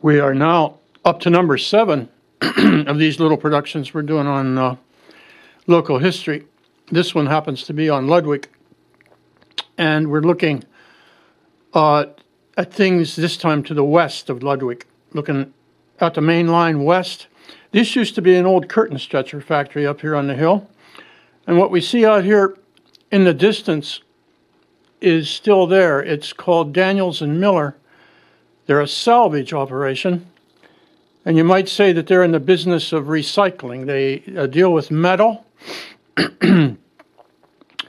We are now up to number 7 of these little productions we're doing on local history. This one happens to be on Ludwick, and we're looking at things this time to the west of Ludwick, looking at the main line west. This used to be an old curtain stretcher factory up here on the hill, and what we see out here in the distance is still there. It's called Daniels and Miller. They're a salvage operation, and you might say that they're in the business of recycling. They deal with metal,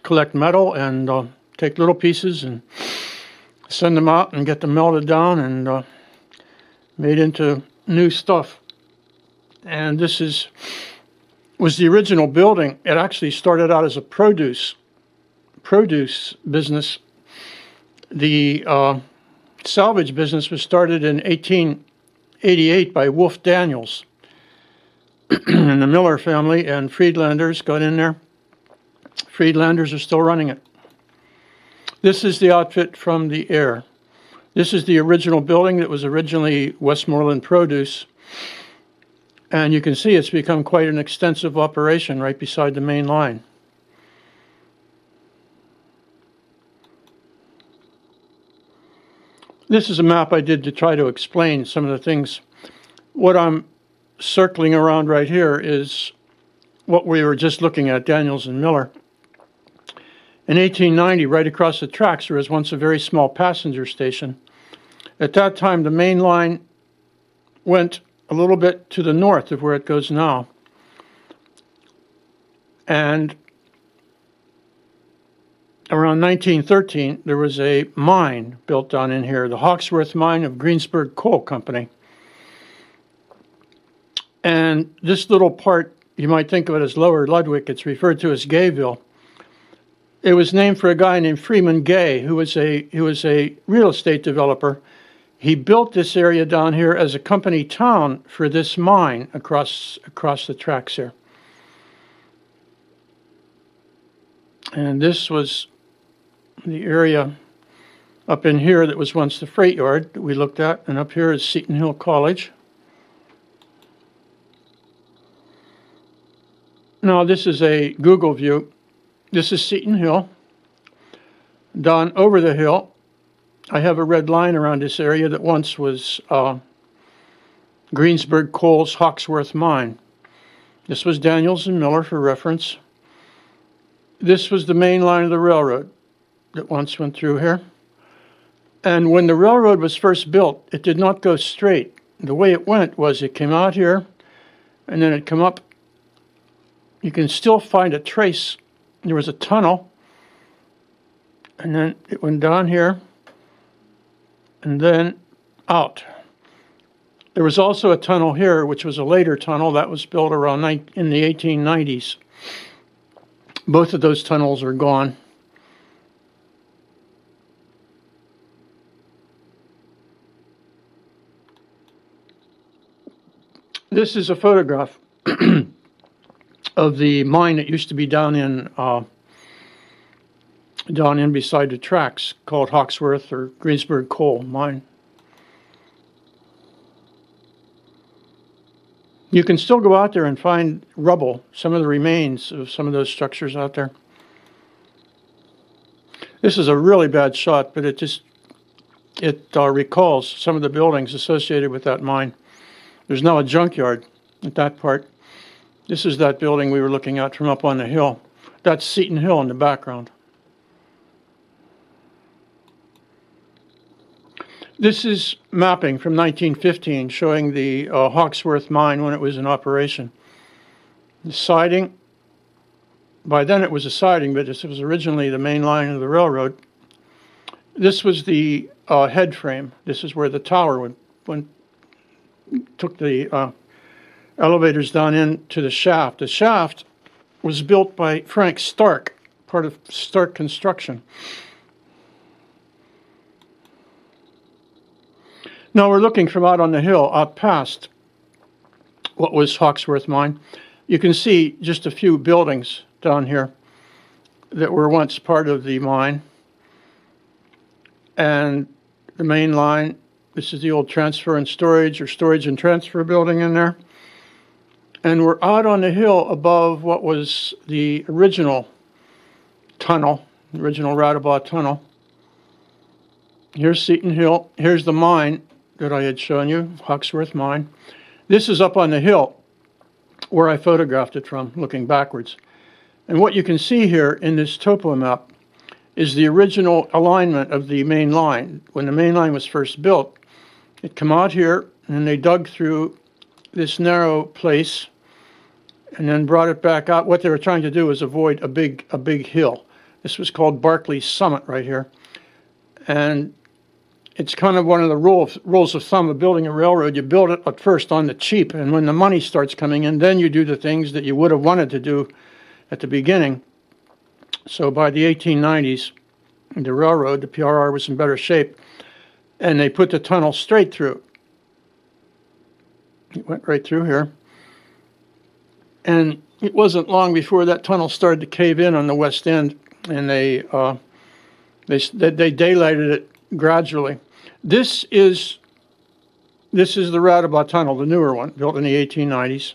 collect metal, and take little pieces and send them out and get them melted down and made into new stuff. And this was the original building. It actually started out as a produce business. The salvage business was started in 1888 by Wolf Daniels and the Miller family, and Friedlanders got in there. Friedlanders are still running it. This is the outfit from the air. This is the original building that was originally Westmoreland Produce, and you can see it's become quite an extensive operation right beside the main line. This is a map I did to try to explain some of the things. What I'm circling around right here is what we were just looking at, Daniels and Miller. In 1890, right across the tracks, there was once a very small passenger station. At that time, the main line went a little bit to the north of where it goes now. And around 1913, there was a mine built down in here, the Hawksworth Mine of Greensburg Coal Company. And this little part, you might think of it as Lower Ludwick. It's referred to as Gayville. It was named for a guy named Freeman Gay, who was a real estate developer. He built this area down here as a company town for this mine across the tracks here. And this was the area up in here that was once the freight yard that we looked at, and up here is Seton Hill College. Now this is a Google view. This is Seton Hill. Down over the hill, I have a red line around this area that once was Greensburg Coal's Hawksworth Mine. This was Daniels and Miller for reference. This was the main line of the railroad that once went through here. And when the railroad was first built, it did not go straight. The way it went was it came out here, and then it come up. You can still find a trace. There was a tunnel, and then it went down here, and then out. There was also a tunnel here, which was a later tunnel that was built around in the 1890s. Both of those tunnels are gone. This is a photograph of the mine that used to be down in beside the tracks, called Hawksworth or Greensburg Coal Mine. You can still go out there and find rubble, some of the remains of some of those structures out there. This is a really bad shot, but it recalls some of the buildings associated with that mine. There's now a junkyard at that part. This is that building we were looking at from up on the hill. That's Seton Hill in the background. This is mapping from 1915 showing the Hawksworth Mine when it was in operation. The siding, by then it was a siding, but this was originally the main line of the railroad. This was the head frame. This is where the tower took the elevators down into the shaft. The shaft was built by Frank Stark, part of Stark Construction. Now we're looking from out on the hill, out past what was Hawksworth Mine. You can see just a few buildings down here that were once part of the mine. And the main line This is the old transfer and storage, or storage and transfer building in there. And we're out on the hill above what was the original tunnel, the original Radabaugh tunnel. Here's Seton Hill. Here's the mine that I had shown you, Hawksworth Mine. This is up on the hill where I photographed it from, looking backwards. And what you can see here in this topo map is the original alignment of the main line. When the main line was first built, it came out here, and they dug through this narrow place and then brought it back out. What they were trying to do was avoid a big hill. This was called Barclay's Summit right here. And it's kind of one of the rules of thumb of building a railroad. You build it at first on the cheap, and when the money starts coming in, then you do the things that you would have wanted to do at the beginning. So by the 1890s, the railroad, the PRR, was in better shape, and they put the tunnel straight through. It went right through here. And it wasn't long before that tunnel started to cave in on the west end, and they daylighted it gradually. This is the Radabaugh tunnel, the newer one, built in the 1890s.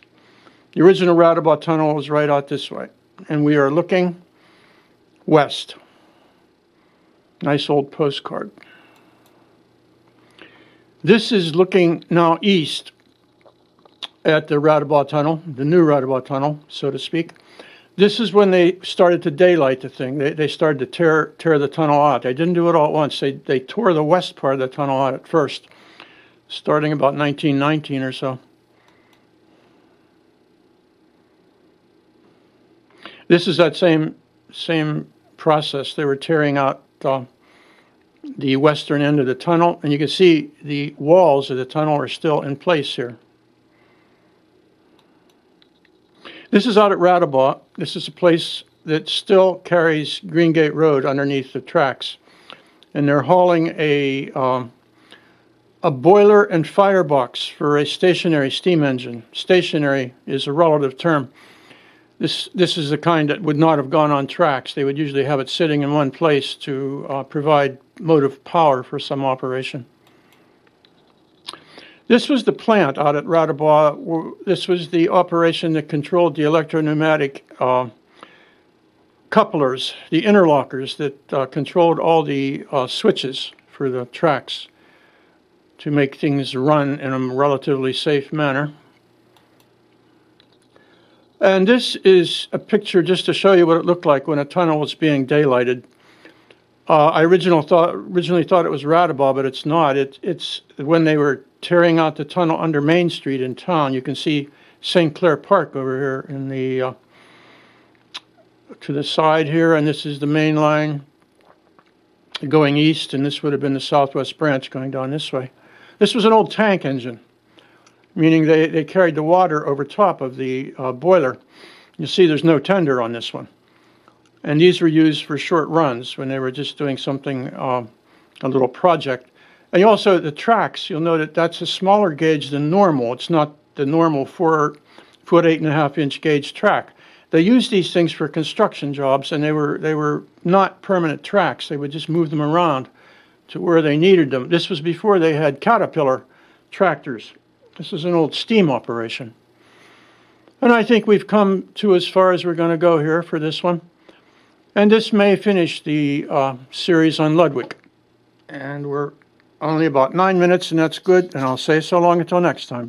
The original Radabaugh tunnel was right out this way, and we are looking west. Nice old postcard. This is looking now east at the Radabaugh tunnel, the new Radabaugh tunnel, so to speak. This is when they started to daylight the thing. They started to tear the tunnel out. They didn't do it all at once. They tore the west part of the tunnel out at first, starting about 1919 or so. This is that same process. They were tearing out the western end of the tunnel, and you can see the walls of the tunnel are still in place here. This is out at Radabaugh. This is a place that still carries Greengate Road underneath the tracks. And they're hauling a boiler and firebox for a stationary steam engine. Stationary is a relative term. This is the kind that would not have gone on tracks. They would usually have it sitting in one place to provide motive power for some operation. This was the plant out at Radabaugh. This was the operation that controlled the electro-pneumatic couplers, the interlockers that controlled all the switches for the tracks to make things run in a relatively safe manner. And this is a picture just to show you what it looked like when a tunnel was being daylighted. I originally thought it was Radabaugh, but it's not. It's when they were tearing out the tunnel under Main Street in town. You can see St. Clair Park over here in the to the side here, and this is the main line going east, and this would have been the southwest branch going down this way. This was an old tank engine, meaning they carried the water over top of the boiler. You see there's no tender on this one. And these were used for short runs when they were just doing something, a little project. And also the tracks, you'll note that that's a smaller gauge than normal. It's not the normal 4-foot, 8.5-inch gauge track. They used these things for construction jobs, and they were not permanent tracks. They would just move them around to where they needed them. This was before they had Caterpillar tractors. This is an old steam operation. And I think we've come to as far as we're going to go here for this one. And this may finish the series on Ludwick. And we're only about 9 minutes, and that's good. And I'll say so long until next time.